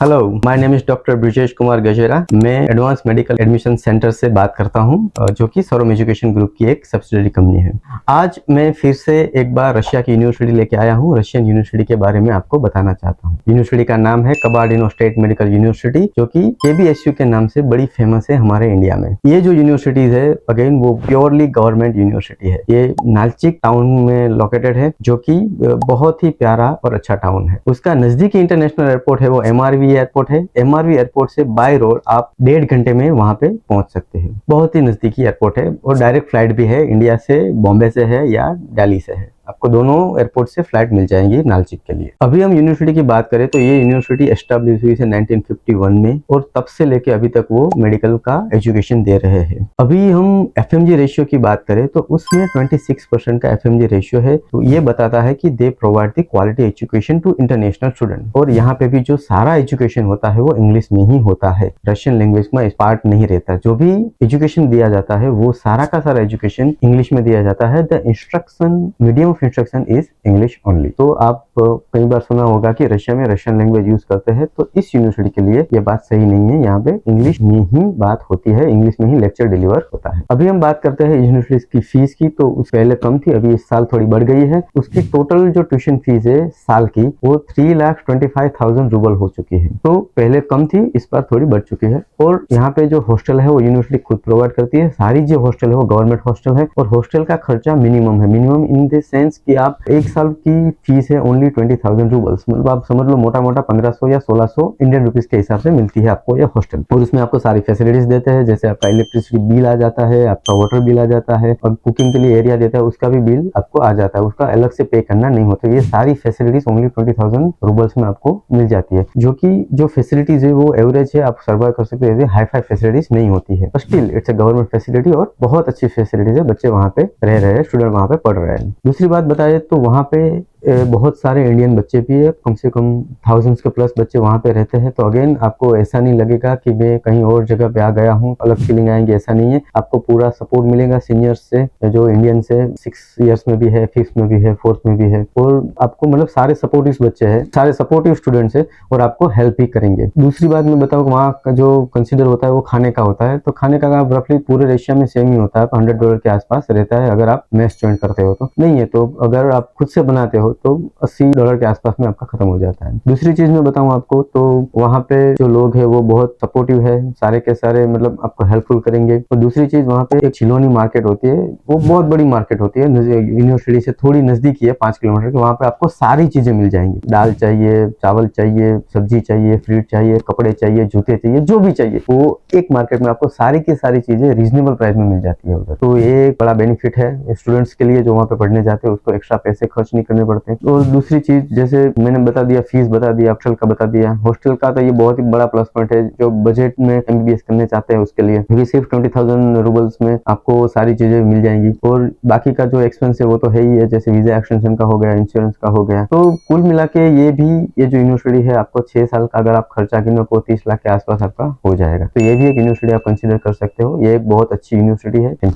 Hello, my name is doctor Brijesh Kumar Gajera. मैं advance medical admission centre से बात करता हूं, जो कि सौरभ एजुकेशन ग्रुप की एक सब्सिडरी कंपनी है। आज मैं फिर से एक बार रशिया की यूनिवर्सिटी लेके आया हूं। रशियन यूनिवर्सिटी के बारे में आपको बताना चाहता हूं। यूनिवर्सिटी का नाम है कबार्डिनो स्टेट मेडिकल यूनिवर्सिटी, जो कि केबीएसयू के नाम से बड़ी फेमस है हमारे इंडिया में। ये जो यूनिवर्सिटीज है, अगेन वो प्योरली गवर्नमेंट यूनिवर्सिटी है। ये नालचिक टाउन में लोकेटेड है, जो कि बहुत ही प्यारा और अच्छा टाउन है। उसका नजदीकी इंटरनेशनल एयरपोर्ट है वो एमआरवी एयरपोर्ट है। एमआरवी एयरपोर्ट से बाय रोड आप 1.5 घंटे में वहां पे पहुंच सकते हैं। बहुत ही नजदीकी एयरपोर्ट है और डायरेक्ट फ्लाइट भी है। इंडिया से, बॉम्बे से है या दिल्ली से है। आपको दोनों एयरपोर्ट से फ्लाइट मिल जाएंगी नालचिक के लिए। अभी हम यूनिवर्सिटी की बात करें तो ये यूनिवर्सिटी एस्टेब्लिश हुई है 1951 में, और तब से लेके अभी तक वो मेडिकल का एजुकेशन दे रहे हैं। अभी हम एफएमजी रेशियो की बात करें तो उसमें 26% का एफएमजी रेशियो है। तो ये बताता है कि they provide the quality education to international student. और यहाँ पे भी जो सारा एजुकेशन होता है वो इंग्लिश में ही होता है, रशियन लैंग्वेज में पार्ट नहीं रहता। जो भी एजुकेशन दिया जाता है वो सारा का सारा एजुकेशन इंग्लिश में दिया जाता है। The instruction medium of instruction is English only. तो आप कई बार सुना होगा कि रशिया में रशियन लैंग्वेज यूज करते हैं, तो इस यूनिवर्सिटी के लिए ये बात सही नहीं है। यहाँ पे इंग्लिश में ही बात होती है, इंग्लिश में ही लेक्चर डिलीवर होता है। अभी हम बात करते हैं यूनिवर्सिटी की फीस की, तो उस पहले कम थी, अभी इस साल थोड़ी बढ़ गई है। उसकी टोटल जो ट्यूशन फीस है साल की वो 3,25,000 रूबल हो चुकी है। तो पहले कम थी, इस बार थोड़ी बढ़ चुकी है। और यहाँ पे जो हॉस्टल है वो यूनिवर्सिटी खुद प्रोवाइड करती है। सारी जो हॉस्टल है वो गवर्नमेंट हॉस्टल है, और हॉस्टल का खर्चा मिनिमम है। मिनिमम इन द सेंस कि आप एक साल की फीस है ओनली 20,000 रूबल्स, मतलब आप समझ लो मोटा मोटा 1500 या 1600 इंडियन रुपीज के हिसाब से मिलती है आपको यह हॉस्टल। और उसमें आपको सारी फैसिलिटीज देते हैं, जैसे आपका इलेक्ट्रिसिटी बिल आ जाता है, आपका वाटर बिल आ जाता है, और कुकिंग के लिए एरिया देता है उसका भी बिल आपको आ जाता है। उसका अलग से पे करना नहीं होता। ये सारी फैसिलिटीज ओनली 20,000 रूबल्स में आपको मिल जाती है, जो कि जो फैसिलिटीज है वो एवरेज है, आप सर्वाइव कर सकते हैं। हाई फाई फैसिलिटीज नहीं होती है, still it's a government facility और बहुत अच्छी फैसिलिटीज है। बच्चे वहाँ पे रह रहे हैं, स्टूडेंट वहाँ पे पढ़ रहे हैं। दूसरी बात बताए तो वहाँ पे बहुत सारे इंडियन बच्चे भी है, कम से कम थाउजेंड्स के प्लस बच्चे वहाँ पे रहते हैं। तो अगेन आपको ऐसा नहीं लगेगा कि मैं कहीं और जगह पे आ गया हूँ, अलग फीलिंग आएंगे, ऐसा नहीं है। आपको पूरा सपोर्ट मिलेगा सीनियर्स से, जो इंडियन से 6 ईयर्स में भी है, 5th में भी है, 4th में भी है। और आपको मतलब सारे सपोर्टिव बच्चे हैं, सारे सपोर्टिव स्टूडेंट्स है, और आपको हेल्प भी करेंगे। दूसरी बात मैं बताऊँ, वहाँ का जो कंसिडर होता है वो खाने का होता है। तो खाने का रफली पूरे रशिया में सेम ही होता है, $100 के आसपास रहता है अगर आप मेस ज्वाइन करते हो। तो नहीं है तो अगर आप खुद से बनाते हो तो $80 के आसपास में आपका खत्म हो जाता है। दूसरी चीज मैं बताऊं आपको, तो वहाँ पे जो लोग हैं वो बहुत सपोर्टिव है, सारे के सारे मतलब आपको हेल्पफुल करेंगे। और दूसरी चीज, वहाँ पे एक चिलोनी मार्केट होती है, वो बहुत बड़ी मार्केट होती है, यूनिवर्सिटी से थोड़ी नजदीक है, 5 किलोमीटर की। वहाँ पे आपको सारी चीजें मिल जाएंगी। दाल चाहिए, चावल चाहिए, सब्जी चाहिए, फ्रूट चाहिए, कपड़े चाहिए, जूते चाहिए, जो भी चाहिए वो एक मार्केट में आपको सारी की सारी चीजें रीजनेबल प्राइस में मिल जाती है उधर। तो ये एक बड़ा बेनिफिट है स्टूडेंट्स के लिए जो वहाँ पे पढ़ने जाते हैं, उसको एक्स्ट्रा पैसे खर्च नहीं करने पड़ते। और दूसरी चीज, जैसे मैंने बता दिया, फीस बता दिया, हॉस्टल का बता दिया। हॉस्टल का तो ये बहुत ही बड़ा प्लस पॉइंट है जो बजट में एमबीबीएस करने चाहते हैं उसके लिए, क्योंकि सिर्फ 20,000 रूबल्स में आपको सारी चीजें मिल जाएंगी। और बाकी का जो एक्सपेंस है वो तो है ही है, जैसे वीजा एक्सटेंशन का हो गया, इंश्योरेंस का हो गया। तो कुल मिला के ये जो यूनिवर्सिटी है, आपको 6 साल का अगर आप खर्चा गिनो तो 30 लाख के आसपास आपका हो जाएगा। तो ये भी एक यूनिवर्सिटी आप कंसिडर कर सकते हो। ये एक बहुत अच्छी यूनिवर्सिटी है। Thank you.